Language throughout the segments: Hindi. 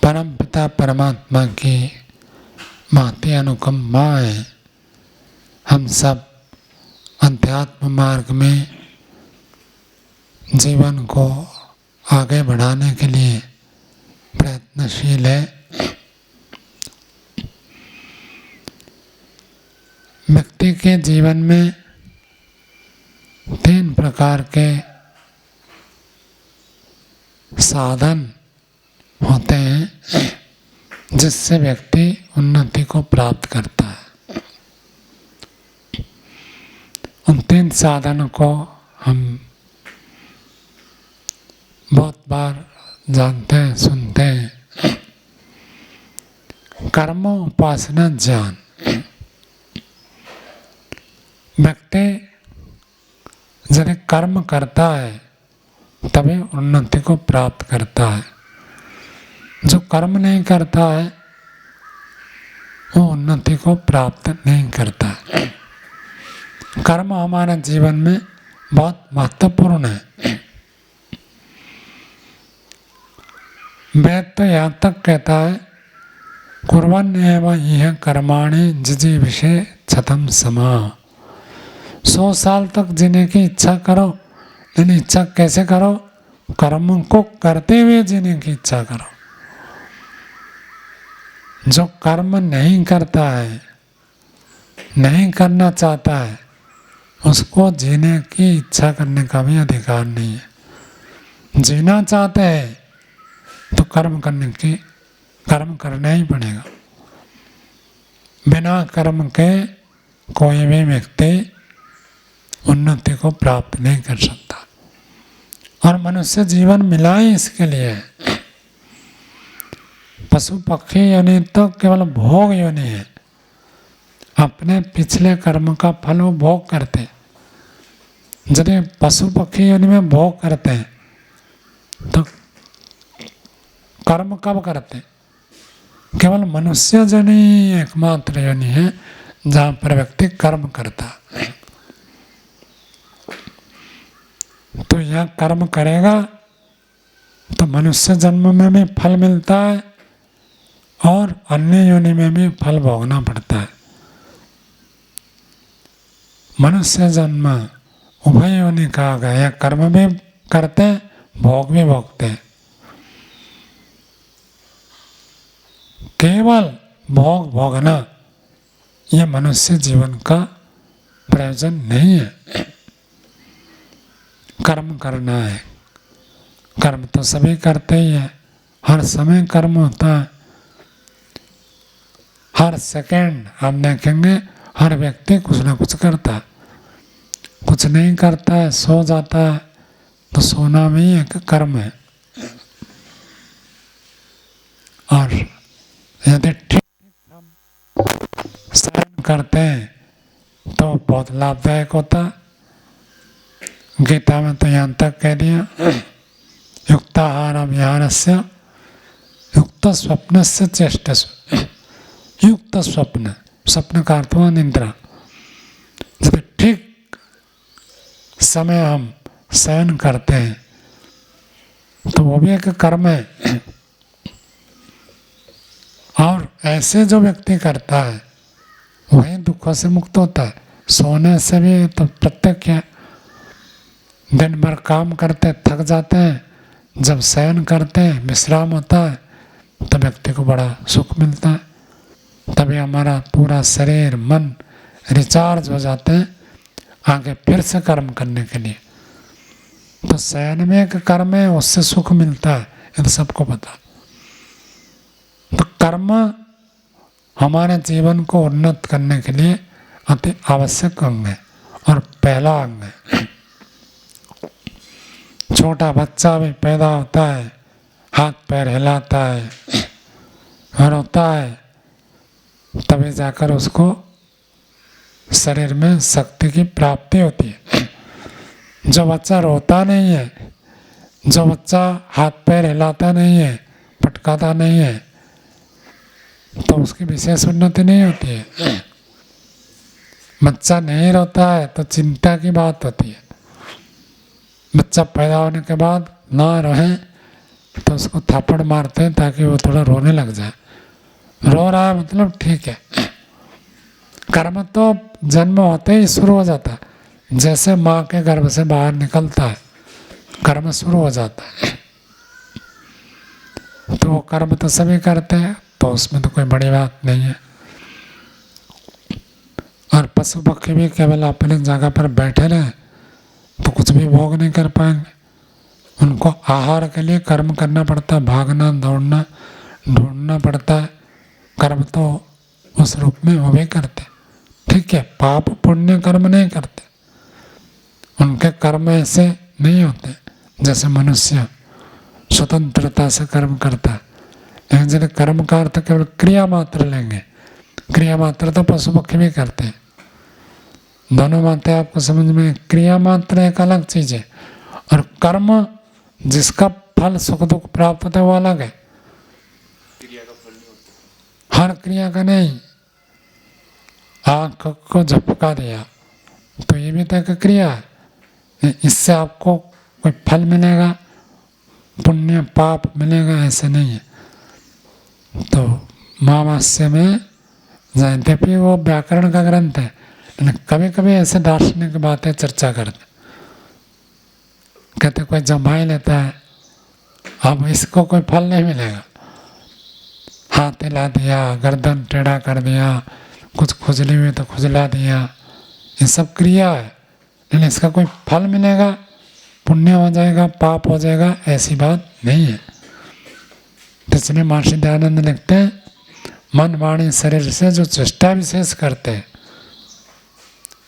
परम पिता परमात्मा की महती अनुकंपा है। हम सब अध्यात्म मार्ग में जीवन को आगे बढ़ाने के लिए प्रयत्नशील है। व्यक्ति के जीवन में 3 प्रकार के साधन होते हैं जिससे व्यक्ति उन्नति को प्राप्त करता है। उन 3 साधनों को हम बहुत बार जानते हैं, सुनते हैं। कर्म, उपासना, ज्ञान। व्यक्ति जब कर्म करता है तभी उन्नति को प्राप्त करता है। जो कर्म नहीं करता है वो उन्नति को प्राप्त नहीं करता है। कर्म हमारे जीवन में बहुत महत्वपूर्ण है। वेद तो यहाँ तक कहता है, कुर्वन् एव इह कर्माणि जिजीविषे शतं समा। 100 साल तक जीने की इच्छा करो, लेकिन इच्छा कैसे करो? कर्म को करते हुए जीने की इच्छा करो। जो कर्म नहीं करता है, नहीं करना चाहता है, उसको जीने की इच्छा करने का भी अधिकार नहीं है। जीना चाहते हैं तो कर्म करना ही पड़ेगा। बिना कर्म के कोई भी व्यक्ति उन्नति को प्राप्त नहीं कर सकता। और मनुष्य जीवन मिला ही इसके लिए है। पशु पक्षी योनि तो केवल भोग योनि है। अपने पिछले कर्म का फल वो भोग करते। यदि पशु पक्षी योनि में भोग करते हैं तो कर्म कब करते? केवल मनुष्य योनि एकमात्र योनि है जहाँ पर व्यक्ति कर्म करता है। तो यह कर्म करेगा तो मनुष्य जन्म में भी फल मिलता है और अन्य योनि में भी फल भोगना पड़ता है। मनुष्य जन्म उभय योनि कहा गया। यह कर्म भी करते हैं, भोग भी भोगते हैं। केवल भोग भोगना यह मनुष्य जीवन का प्रयोजन नहीं है। कर्म करना है। कर्म तो सभी करते ही है। हर समय कर्म होता है। हर सेकंड आप देखेंगे हर व्यक्ति कुछ ना कुछ करता है। कुछ नहीं करता है, सो जाता है, तो सोना भी एक कर्म है। और यदि ठीक हम शयन करते हैं तो बहुत लाभदायक होता है। गीता में तो यहाँ तक कह दिया, युक्ताहार विहारस्य युक्त स्वप्नस्य चेष्टस्य। युक्त स्वप्न, स्वप्न का अर्थ हुआ निद्रा। जब ठीक समय हम शयन करते हैं तो वो भी एक कर्म है। और ऐसे जो व्यक्ति करता है वही दुखों से मुक्त होता है। सोने से भी तो प्रत्यक्ष है। दिन भर काम करते थक जाते हैं, जब शयन करते हैं, विश्राम होता है, तो व्यक्ति को बड़ा सुख मिलता है। तभी हमारा पूरा शरीर मन रिचार्ज हो जाते हैं आगे फिर से कर्म करने के लिए। तो शयन में एक कर्म है, उससे सुख मिलता है, ये तो सबको पता। तो कर्म हमारे जीवन को उन्नत करने के लिए अति आवश्यक अंग है और पहला अंग है। छोटा बच्चा भी पैदा होता है, हाथ पैर हिलाता है, रोता है, तभी जाकर उसको शरीर में शक्ति की प्राप्ति होती है। जो बच्चा रोता नहीं है, जो बच्चा हाथ पैर हिलाता नहीं है, पटकाता नहीं है, तो उसकी विशेष उन्नति नहीं होती है। बच्चा नहीं रोता है तो चिंता की बात होती है। बच्चा पैदा होने के बाद ना रोए तो उसको थप्पड़ मारते हैं ताकि वो थोड़ा रोने लग जाए। रो रहा है मतलब ठीक है। कर्म तो जन्म होते ही शुरू हो जाता है, जैसे माँ के गर्भ से बाहर निकलता है कर्म शुरू हो जाता है। तो वो कर्म तो सभी करते हैं, तो उसमें तो कोई बड़ी बात नहीं है। और पशु पक्षी भी केवल अपने जगह पर बैठे रहे तो कुछ भी भोग नहीं कर पाएंगे। उनको आहार के लिए कर्म करना पड़ता है, भागना दौड़ना ढूंढना पड़ता है। कर्म तो उस रूप में वो भी करते, ठीक है, पाप पुण्य कर्म नहीं करते। उनके कर्म ऐसे नहीं होते जैसे मनुष्य स्वतंत्रता से कर्म करता है। लेकिन यदि कर्म का अर्थ केवल क्रिया मात्र लेंगे, क्रिया मात्र तो पशु पक्षी भी करते हैं। दोनों बातें आपको समझ में, क्रिया मात्र एक अलग चीज है और कर्म जिसका फल सुख दुख प्राप्त होता है वो अलग है। क्रिया का फल नहीं होता। हर क्रिया का नहीं। आंख को झपका दिया तो ये भी तो एक क्रिया है, इससे आपको कोई फल मिलेगा, पुण्य पाप मिलेगा, ऐसे नहीं है। तो महावास्य में यद्यपि वो व्याकरण का ग्रंथ है, लेकिन कभी कभी ऐसे दार्शनिक बातें चर्चा करते, कहते कोई जमाई लेता है, अब इसको कोई फल नहीं मिलेगा, हाथ हिला दिया, गर्दन टेढ़ा कर दिया, कुछ खुजली हुई तो खुजला दिया, ये सब क्रिया है, लेकिन इसका कोई फल मिलेगा, पुण्य हो जाएगा पाप हो जाएगा, ऐसी बात नहीं है। तो इसलिए महर्षि दयानंद लिखते हैं, मन वाणी शरीर से जो चेष्टा विशेष करते हैं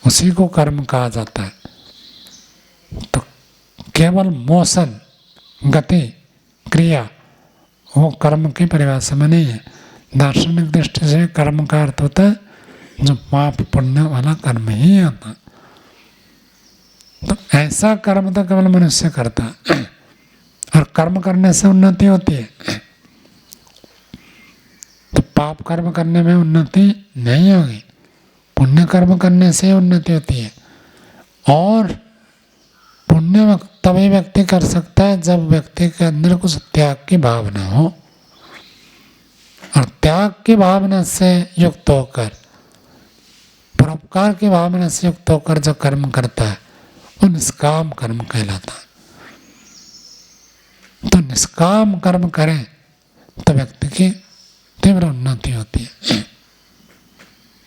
उसी को कर्म कहा जाता है। तो केवल मोशन गति क्रिया वो कर्म की परिभाषा में नहीं है। दार्शनिक दृष्टि से कर्म का अर्थ होता है जो पाप पुण्य वाला कर्म ही आता है। तो ऐसा कर्म तो केवल मनुष्य करता है और कर्म करने से उन्नति होती है। तो पाप कर्म करने में उन्नति नहीं होगी, पुण्य कर्म करने से उन्नति होती है। और पुण्य तभी व्यक्ति कर सकता है जब व्यक्ति के अंदर कुछ त्याग की भावना हो, और त्याग की भावना से युक्त होकर, परोपकार की भावना से युक्त होकर जो कर्म करता है वो निष्काम कर्म कहलाता है। तो निष्काम कर्म करें तो व्यक्ति की तीव्र उन्नति होती है,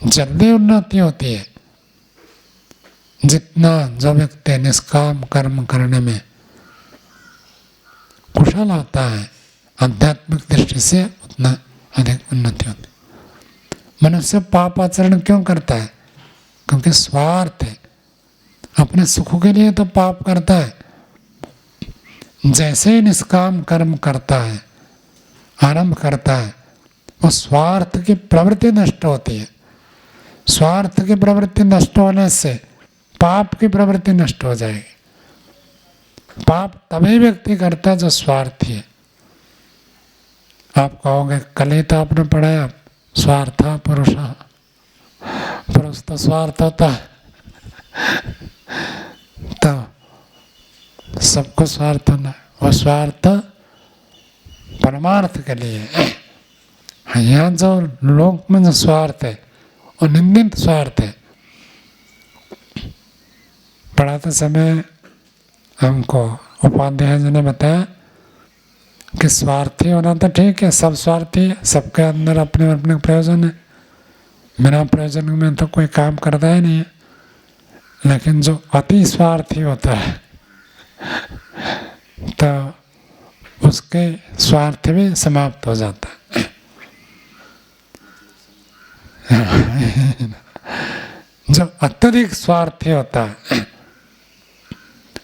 जल्दी उन्नति होती है। जितना जो व्यक्ति निष्काम कर्म करने में कुशल होता है आध्यात्मिक दृष्टि से, उतना अधिक उन्नति होती है। मनुष्य पाप आचरण क्यों करता है? क्योंकि स्वार्थ है, अपने सुख के लिए तो पाप करता है। जैसे ही निष्काम कर्म करता है, आरंभ करता है, वो स्वार्थ की प्रवृत्ति नष्ट होती है। स्वार्थ की प्रवृत्ति नष्ट होने से पाप की प्रवृत्ति नष्ट हो जाएगी। पाप तभी व्यक्ति करता है जो स्वार्थी है। आप कहोगे कल ही तो आपने पढ़ाया स्वार्था पुरुष, पुरुष तो स्वार्थ होता है, तो सबको स्वार्थ होना है। वो स्वार्थ परमार्थ के लिए है। यहाँ जो लोक में जो स्वार्थ है वो निंदित स्वार्थ है। पढ़ाते समय हमको उपाध्याय जी ने बताया कि स्वार्थी होना तो ठीक है, सब स्वार्थी है, सबके अंदर अपने अपने प्रयोजन है, बिना प्रयोजन में तो कोई काम करता ही नहीं है। लेकिन जो अति स्वार्थी होता है तो उसके स्वार्थ भी समाप्त हो जाता है। जो अत्यधिक स्वार्थी होता है,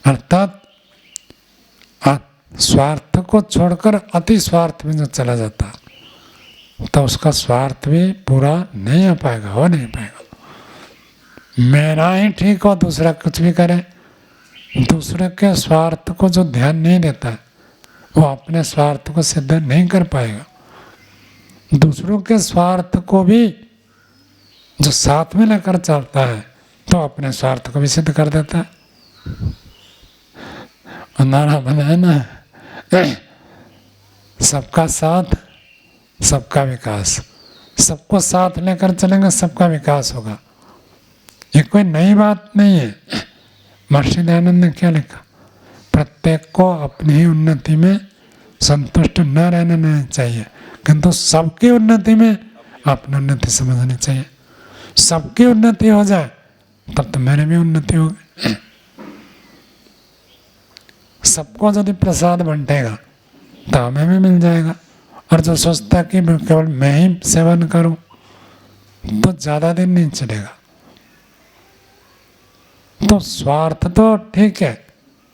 अर्थात स्वार्थ को छोड़कर अति स्वार्थ में जो चला जाता है तो उसका स्वार्थ भी पूरा नहीं हो पाएगा, हो नहीं पाएगा। मेरा ही ठीक हो, दूसरा कुछ भी करे, दूसरे के स्वार्थ को जो ध्यान नहीं देता वो अपने स्वार्थ को सिद्ध नहीं कर पाएगा। दूसरों के स्वार्थ को भी जो साथ में लेकर चलता है तो अपने स्वार्थ को भी सिद्ध कर देता है। नारा बनाया ना, सबका साथ सबका विकास, सबको साथ लेकर चलेंगे सबका विकास होगा। ये कोई नई बात नहीं है। महर्षि दयानंद ने क्या लिखा, प्रत्येक को अपनी ही उन्नति में संतुष्ट न रहना नहीं चाहिए, किंतु सबकी उन्नति में अपनी उन्नति समझनी चाहिए। सबकी उन्नति हो जाए तब तो मेरी भी उन्नति होगी। सबको यदि प्रसाद बंटेगा तो हमें भी मिल जाएगा। और जो सोचता है कि केवल मैं ही सेवन करूं तो ज़्यादा दिन नहीं चलेगा। तो स्वार्थ तो ठीक है,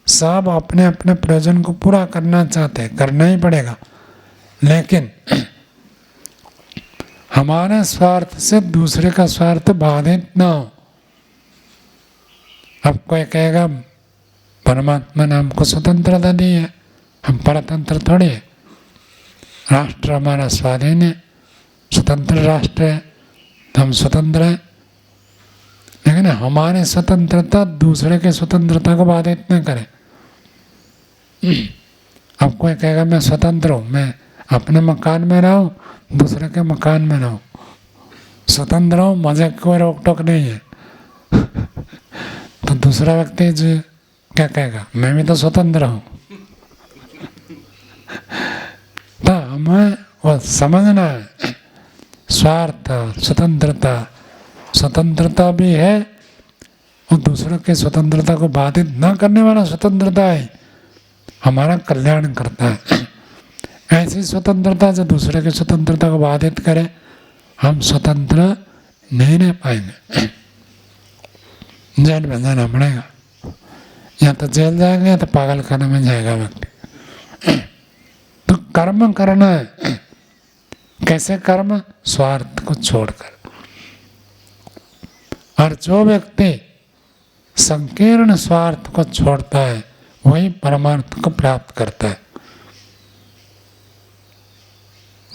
सब अपने अपने प्रयोजन को पूरा करना चाहते हैं, करना ही पड़ेगा, लेकिन हमारे स्वार्थ से दूसरे का स्वार्थ बाधित ना हो। अब कोई कहेगा परमात्मा ने हमको स्वतंत्रता दी है, हम परतंत्र थोड़ी है, राष्ट्र हमारा स्वाधीन है, स्वतंत्र राष्ट्र है, तो हम स्वतंत्र हैं। लेकिन हमारी स्वतंत्रता दूसरे के स्वतंत्रता को बाधित न करे। अब कोई कहेगा मैं स्वतंत्र हूँ, मैं अपने मकान में रहूँ, दूसरे के मकान में रहूँ, स्वतंत्र हूँ, मुझे कोई रोक टोक नहीं है। तो दूसरा व्यक्ति जो क्या कहेगा, मैं भी तो स्वतंत्र हूँ। तो हमें वो समझना है, स्वार्थ स्वतंत्रता, स्वतंत्रता भी है और दूसरों की स्वतंत्रता को बाधित न करने वाला स्वतंत्रता है, हमारा कल्याण करता है। ऐसी स्वतंत्रता जो दूसरे की स्वतंत्रता को बाधित करे, हम स्वतंत्र नहीं रह पाएंगे। जेल में जाना पड़ेगा, या तो जेल जाएंगे या तो पागल खाने में जाएगा व्यक्ति। तो कर्म करना है। कैसे कर्म? स्वार्थ को छोड़कर। और जो व्यक्ति संकीर्ण स्वार्थ को छोड़ता है वही परमार्थ को प्राप्त करता है।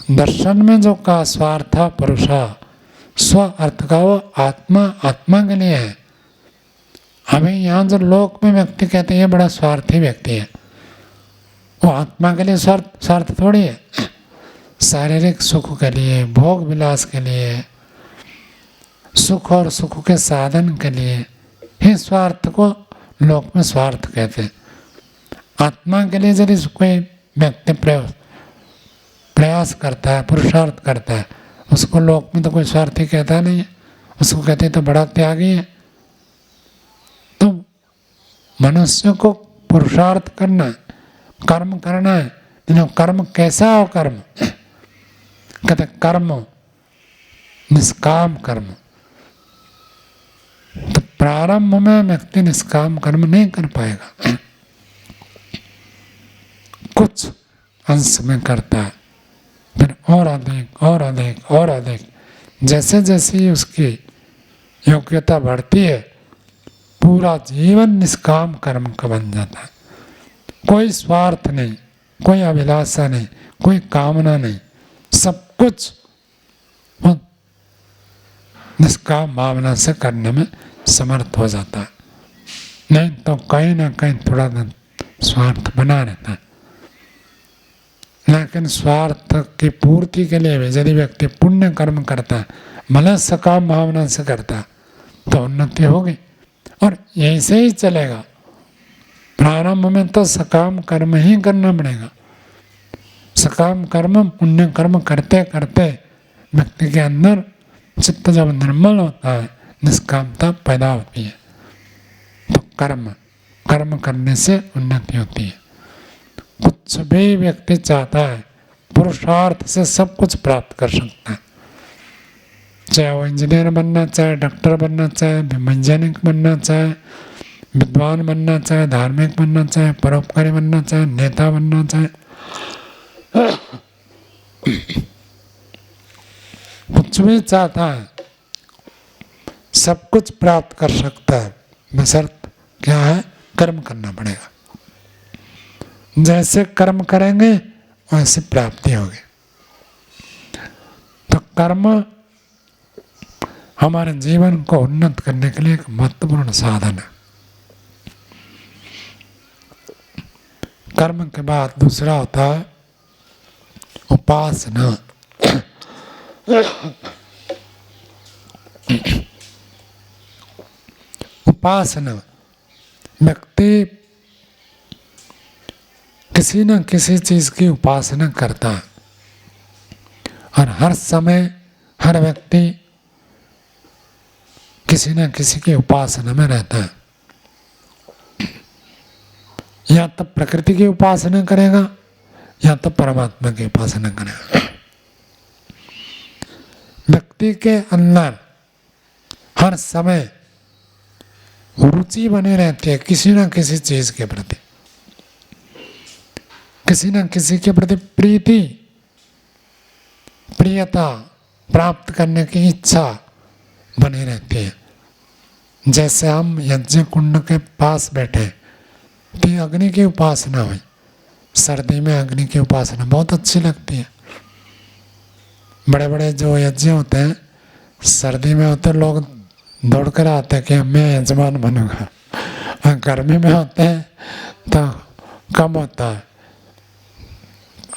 दर्शन में जो कहा स्वार्थ पुरुषा, स्व अर्थ का वो आत्मा, आत्मा के लिए है। हमें यहाँ जो लोक में व्यक्ति कहते हैं ये बड़ा स्वार्थी व्यक्ति है, वो आत्मा के लिए स्वार्थ थोड़ी है। शारीरिक सुख के लिए, भोग विलास के लिए, सुख और सुख के साधन के लिए ही स्वार्थ को लोक में स्वार्थ कहते हैं। आत्मा के लिए यदि कोई व्यक्ति प्रयास करता है, पुरुषार्थ करता है, उसको लोक में तो कोई स्वार्थी कहता नहीं है, उसको कहते तो बड़ा त्यागी है। तो मनुष्य को पुरुषार्थ करना है, कर्म करना है। लेकिन कर्म कैसा हो? कर्म कहते कर्म निष्काम कर्म। तो प्रारंभ में व्यक्ति निष्काम कर्म नहीं कर पाएगा, कुछ अंश में करता है, फिर और अधिक और अधिक और अधिक, जैसे जैसे उसकी योग्यता बढ़ती है पूरा जीवन निष्काम कर्म का बन जाता है। कोई स्वार्थ नहीं, कोई अभिलाषा नहीं, कोई कामना नहीं, सब कुछ निष्काम भावना से करने में समर्थ हो जाता है। नहीं तो कहीं ना कहीं थोड़ा स्वार्थ बना रहता है। लेकिन स्वार्थ की पूर्ति के लिए भी यदि व्यक्ति पुण्य कर्म करता है, भले सकाम भावना से करता है, तो उन्नति होगी। और ऐसे ही चलेगा। प्रारंभ में तो सकाम कर्म ही करना पड़ेगा। सकाम कर्म, पुण्य कर्म करते करते व्यक्ति के अंदर चित्त जब निर्मल होता है, निष्कामता पैदा होती है, तो कर्म करने से उन्नति होती है। कुछ भी व्यक्ति चाहता है पुरुषार्थ से सब कुछ प्राप्त कर सकता है, चाहे वो इंजीनियर बनना चाहे, डॉक्टर बनना चाहे, वैज्ञानिक बनना चाहे, विद्वान बनना चाहे, धार्मिक बनना चाहे, परोपकारी बनना चाहे, नेता बनना चाहे, कुछ भी चाहता है सब कुछ प्राप्त कर सकता है, बशर्त क्या है? कर्म करना पड़ेगा। जैसे कर्म करेंगे वैसे प्राप्ति होगी। तो कर्म हमारे जीवन को उन्नत करने के लिए एक महत्वपूर्ण साधन है। कर्म के बाद दूसरा होता है उपासना। उपासना व्यक्ति किसी न किसी चीज की उपासना करता है और हर समय हर व्यक्ति किसी न किसी की उपासना में रहता है। या तो प्रकृति की उपासना करेगा या तो परमात्मा की उपासना करेगा। व्यक्ति के अंदर हर समय रुचि बनी रहती है किसी न किसी चीज के प्रति, किसी न किसी के प्रति प्रीति प्रियता प्राप्त करने की इच्छा बनी रहती है। जैसे हम यज्ञ कुंड के पास बैठे तो अग्नि की उपासना हुई। सर्दी में अग्नि की उपासना बहुत अच्छी लगती है। बड़े बड़े जो यज्ञ होते हैं सर्दी में होते लोग दौड़ कर आते हैं कि मैं यजमान बनूंगा, और गर्मी में होते हैं तो कम होता है।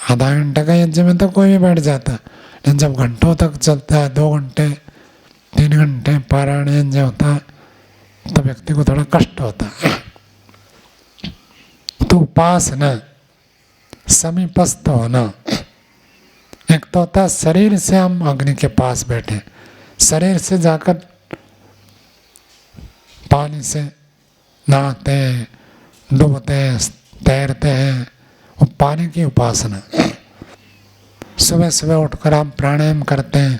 आधा घंटे का यज्ञ में तो कोई भी बैठ जाता है, लेकिन जब घंटों तक चलता है 2 घंटे 3 घंटे पारायण यज्ञ होता है तो व्यक्ति को थोड़ा कष्ट होता है। तो उपासना समीपस्थ होना, एक तो होता है शरीर से हम अग्नि के पास बैठे, शरीर से जाकर पानी से नहाते हैं, डूबते हैं, तैरते हैं, वो पानी की उपासना। सुबह सुबह उठकर आप प्राणायाम करते हैं,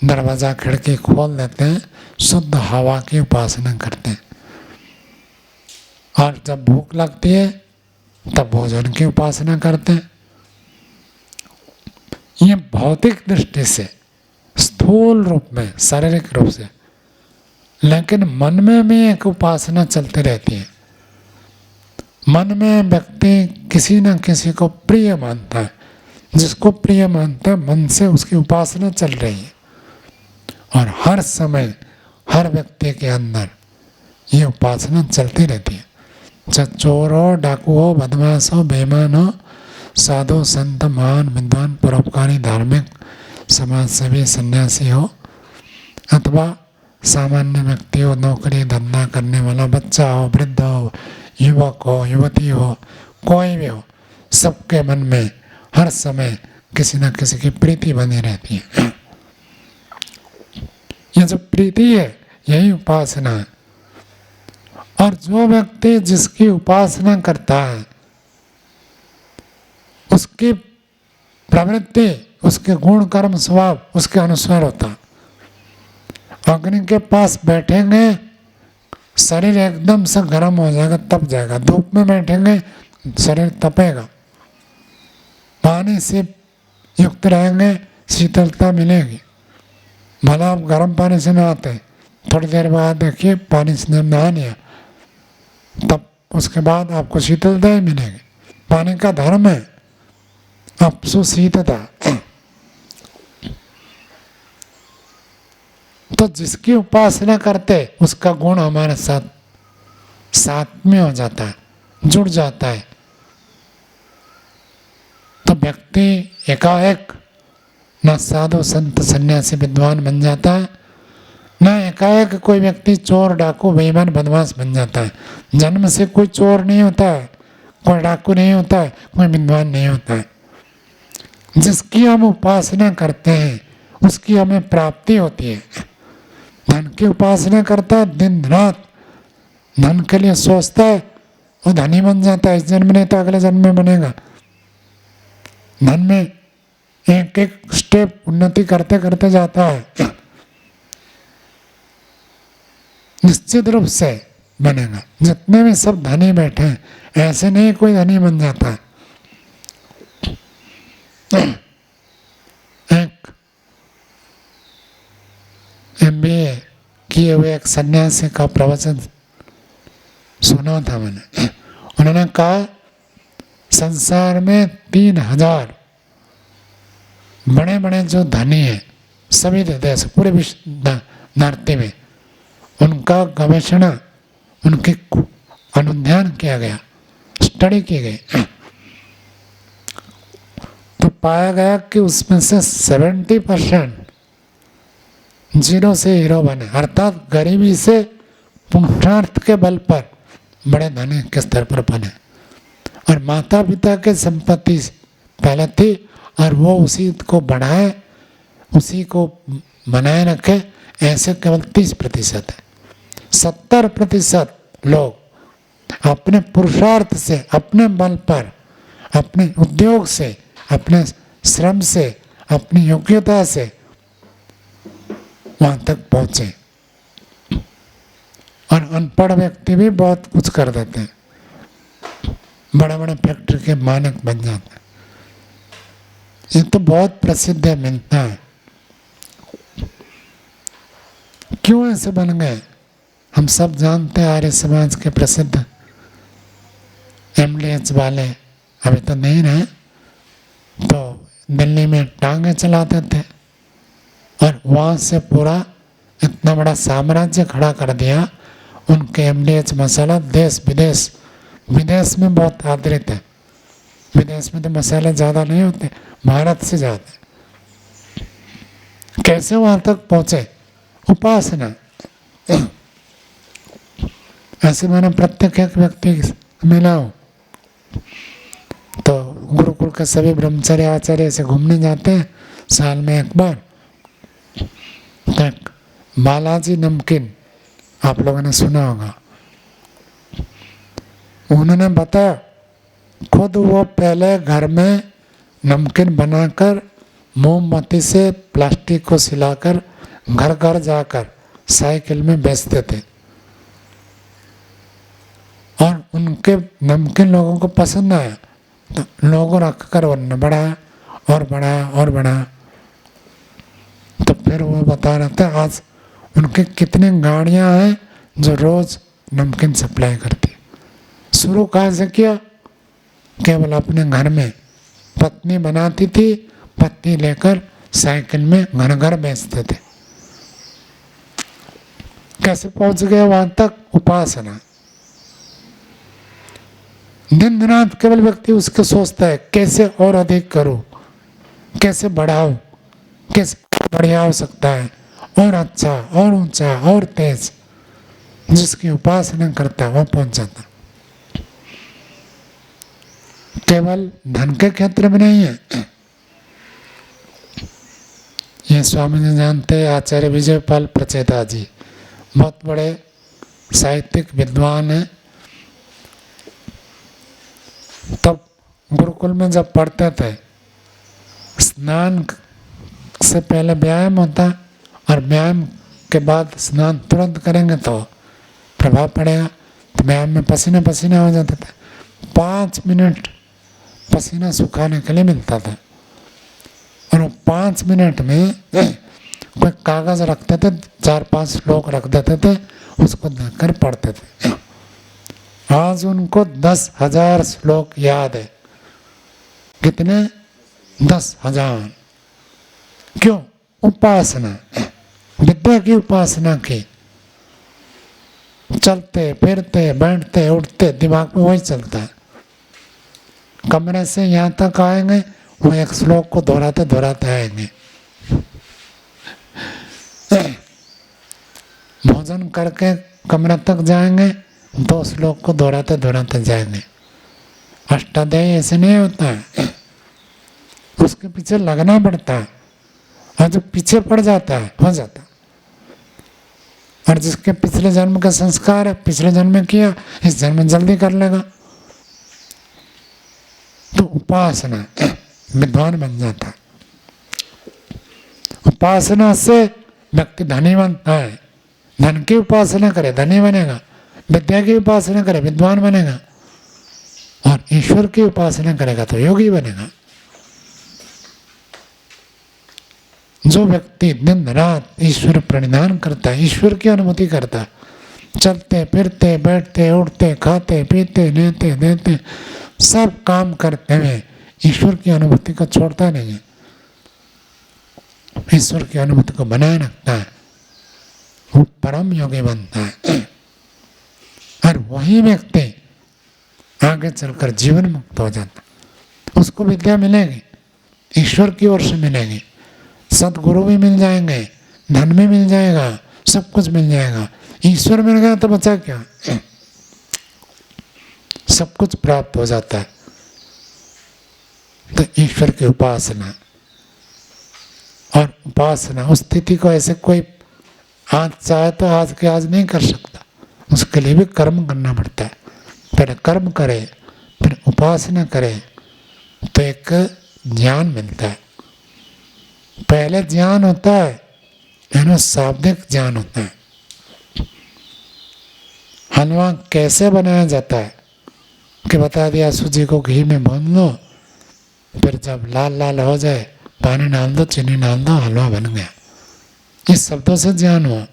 दरवाजा खिड़की खोल देते हैं, शुद्ध हवा की उपासना करते हैं। और जब भूख लगती है तब भोजन की उपासना करते हैं। ये भौतिक दृष्टि से स्थूल रूप में शारीरिक रूप से, लेकिन मन में भी एक उपासना चलती रहती है। मन में व्यक्ति किसी न किसी को प्रिय मानता है, जिसको प्रिय मानता है मन से उसकी उपासना चल रही है। और हर समय हर व्यक्ति के अंदर ये उपासना चलती रहती है। चाहे चोर हो, डाकू हो, बदमाश हो, बेईमान हो, साधु संत महान विद्वान परोपकारी धार्मिक समाजसेवी सन्यासी हो, अथवा सामान्य व्यक्ति हो, नौकरी धंधा करने वाला बच्चा हो, वृद्ध हो, युवक हो, युवती हो, कोई भी हो, सबके मन में हर समय किसी न किसी की प्रीति बनी रहती है। ये जो प्रीति है यही उपासना है। और जो व्यक्ति जिसकी उपासना करता है उसकी प्रवृत्ति, उसके गुण कर्म स्वभाव उसके अनुसार होता है। अग्नि के पास बैठेंगे शरीर एकदम से गर्म हो जाएगा, तप जाएगा। धूप में बैठेंगे शरीर तपेगा। पानी से युक्त रहेंगे शीतलता मिलेगी। भला आप गर्म पानी से नहाते, थोड़ी देर बाद देखिए पानी से नहा लिया, तब उसके बाद आपको शीतलता ही मिलेगी। पानी का धर्म है अपसु शीतता। तो जिसकी उपासना करते उसका गुण हमारे साथ में हो जाता है, जुड़ जाता है। तो व्यक्ति एकाएक न साधु संत सन्यासी विद्वान बन जाता है, न एकाएक कोई व्यक्ति चोर डाकू बेईमान बदमाश बन जाता है। जन्म से कोई चोर नहीं होता है, कोई डाकू नहीं होता है, कोई विद्वान नहीं होता है। जिसकी हम उपासना करते हैं उसकी हमें प्राप्ति होती है। धन की उपासना करता है, दिन रात धन के लिए सोचता है, वो धनी बन जाता है। इस जन्म नहीं तो अगले जन्म में बनेगा। धन में एक एक स्टेप उन्नति करते करते जाता है, निश्चित रूप से बनेगा। जितने भी सब धनी बैठे हैं ऐसे नहीं कोई धनी बन जाता है। एक MBA किए हुए एक सन्यासी का प्रवचन सुना था मैंने। उन्होंने कहा संसार में 3000 बड़े बड़े जो धनी हैं सभी देश पूरे विश्व धरती में, उनका गवेषणा उनके अनुध्यान किया गया, स्टडी की गई। तो पाया गया कि उसमें से 70% जीरो से हीरो बने, अर्थात गरीबी से पुरुषार्थ के बल पर बड़े धनी के स्तर पर बने। और माता पिता के संपत्ति पहले थी और वो उसी को बढ़ाए, उसी को बनाए रखे, ऐसे केवल 30% है। 70% लोग अपने पुरुषार्थ से, अपने बल पर, अपने उद्योग से, अपने श्रम से, अपनी योग्यता से वहां तक पहुंचे। और अनपढ़ व्यक्ति भी बहुत कुछ कर देते हैं, बड़े बड़े फैक्ट्री के मालिक बन जाते हैं। ये तो बहुत प्रसिद्ध है, मिलता है। क्यों ऐसे बन गए? हम सब जानते हैं आर्य समाज के प्रसिद्ध MDH वाले अभी तो नहीं रहे, तो दिल्ली में टांगे चलाते थे और वहाँ से पूरा इतना बड़ा साम्राज्य खड़ा कर दिया। उनके MDH मसाला देश विदेश, विदेश में बहुत आदरित है। विदेश में तो मसाले ज़्यादा नहीं होते, भारत से ज़्यादा। कैसे वहाँ तक पहुँचे? उपासना। ऐसे मैंने प्रत्येक एक व्यक्ति मिला हूँ, तो गुरुकुल के सभी ब्रह्मचर्य आचार्य से घूमने जाते हैं साल में एक बार। तक बालाजी नमकीन आप लोगों ने सुना होगा, उन्होंने बताया खुद वो पहले घर में नमकीन बनाकर मोमबत्ती से प्लास्टिक को सिलाकर घर घर जाकर साइकिल में बेचते थे और उनके नमकीन लोगों को पसंद आया, तो लोगों रख कर उन्होंने बढ़ाया और बढ़ाया और बढ़ाया। तो फिर वो बता रहे थे आज उनके कितनी गाड़ियां हैं जो रोज नमकीन सप्लाई करती। शुरू कहाँ से किया? केवल अपने घर में पत्नी बनाती थी, पत्नी लेकर साइकिल में घर घर बेचते थे। कैसे पहुंच गए वहां तक? उपासना। दिन रात केवल व्यक्ति उसको सोचता है कैसे और अधिक करूं, कैसे बढ़ाऊं, कैसे बढ़िया हो सकता है, और अच्छा और ऊंचा और तेज। जिसकी उपासना करता है वह पहुंच जाता। केवल धन के क्षेत्र में नहीं है। ये स्वामी जी जानते हैं, आचार्य विजयपाल प्रचेता जी बहुत बड़े साहित्यिक विद्वान हैं। तब गुरुकुल में जब पढ़ते थे, स्नान से पहले व्यायाम होता और व्यायाम के बाद स्नान तुरंत करेंगे तो प्रभाव पड़ेगा। तो व्यायाम में पसीना पसीना हो जाता था। 5 मिनट पसीना सुखाने के लिए मिलता था और वो 5 मिनट में कोई कागज रखते थे, 4-5 श्लोक रख देते थे, उसको देखकर पढ़ते थे। आज उनको 10,000 श्लोक याद है। कितने? 10,000। क्यों? उपासना, विद्या की उपासना की। चलते फिरते बैठते उठते दिमाग में वही चलता है। कमरे से यहाँ तक आएंगे, वो एक श्लोक को दोहराते दोहराते आएंगे। भोजन करके कमरे तक जाएंगे, 2 श्लोक को दोहराते दोहराते जाएंगे। अष्टाध्यायी ऐसे नहीं होता है, उसके पीछे लगना पड़ता है और जो पीछे पड़ जाता है हो जाता। और जिसके पिछले जन्म का संस्कार है, पिछले जन्म में किया, इस जन्म में जल्दी कर लेगा। तो उपासना विद्वान बन जाता है। उपासना से व्यक्ति धनी बनता है। धन की उपासना करे धनी बनेगा, विद्या की उपासना करे विद्वान बनेगा, और ईश्वर की उपासना करेगा तो योगी बनेगा। जो व्यक्ति दिन रात ईश्वर प्रणिधान करता है, ईश्वर की अनुभूति करता है, चलते फिरते बैठते उठते खाते पीते लेते देते सब काम करते हुए ईश्वर की अनुभूति को छोड़ता नहीं है, ईश्वर की अनुभूति को बनाए रखता है, वो परम योगी बनता है। और वही व्यक्ति आगे चलकर जीवन मुक्त हो जाता, उसको विद्या मिलेगी। ईश्वर की ओर से मिलेंगे, सदगुरु भी मिल जाएंगे, धन भी मिल जाएगा, सब कुछ मिल जाएगा। ईश्वर मिल गया तो बचा क्या, सब कुछ प्राप्त हो जाता है। तो ईश्वर की उपासना, और उपासना उस स्थिति को ऐसे कोई आज चाहे तो आज के आज नहीं कर सकता, उसके लिए भी कर्म करना पड़ता है। पहले कर्म करे, फिर उपासना करे, तो एक ज्ञान मिलता है। पहले ज्ञान होता है, यानी शाब्दिक ज्ञान होता है। हलवा कैसे बनाया जाता है कि बता दिया, सूजी को घी में भून लो, फिर जब लाल लाल हो जाए पानी डाल दो, चीनी डाल दो, हलवा बन गया। इस शब्दों से ज्ञान हुआ।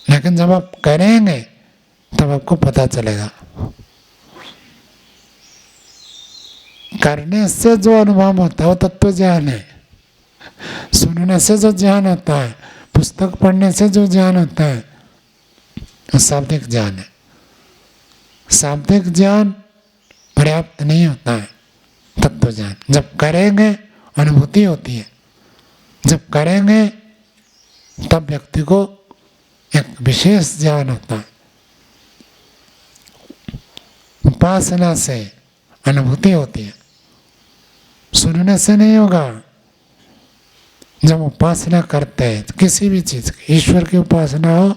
लेकिन जब आप करेंगे तब आपको पता चलेगा। करने से जो अनुभव होता है वो तत्व ज्ञान है। सुनने से जो ज्ञान होता है, पुस्तक पढ़ने से जो ज्ञान होता है, वो शाब्दिक ज्ञान है। शाब्दिक ज्ञान पर्याप्त नहीं होता है, तत्व ज्ञान जब करेंगे अनुभूति होती है। जब करेंगे तब व्यक्ति को एक विशेष ज्ञान होता है। उपासना से अनुभूति होती है, सुनने से नहीं होगा। जब उपासना करते हैं किसी भी चीज की, ईश्वर की उपासना हो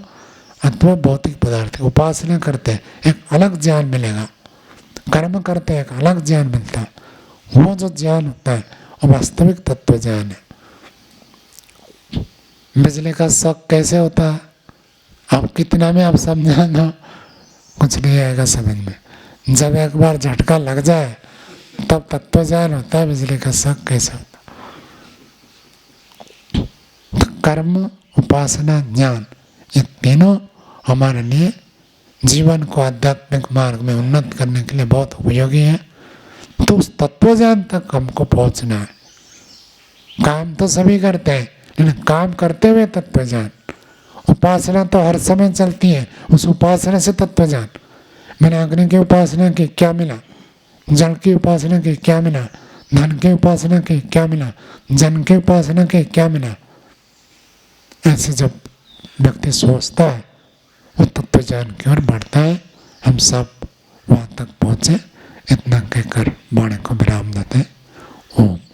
अथवा भौतिक पदार्थ की उपासना करते हैं, एक अलग ज्ञान मिलेगा। कर्म करते हैं, एक अलग ज्ञान मिलता है। वो जो ज्ञान होता है वो वास्तविक तत्व ज्ञान है। बिजली का शॉक कैसे होता है, आप कितना में आप समझा दो, कुछ नहीं आएगा समझ में। जब एक बार झटका लग जाए तब तत्व ज्ञान होता है बिजली का शॉक कैसे होता है। तो कर्म, उपासना, ज्ञान, ये तीनों हमारे लिए जीवन को आध्यात्मिक मार्ग में उन्नत करने के लिए बहुत उपयोगी है। तो उस तत्व ज्ञान तक हमको पहुंचना है। काम तो सभी करते हैं, लेकिन काम करते हुए तत्व ज्ञान। उपासना तो हर समय चलती है, उस उपासना से तत्व ज्ञान। मैंने अग्नि की उपासना की, क्या मिला? जल की उपासना की, क्या मिला? धन की उपासना की, क्या मिला? जन की उपासना की, क्या मिला? ऐसे जब व्यक्ति सोचता है वो तत्व ज्ञान की ओर बढ़ता है। हम सब वहाँ तक पहुँचे, इतना कहकर वाणी को विराम देते हैं।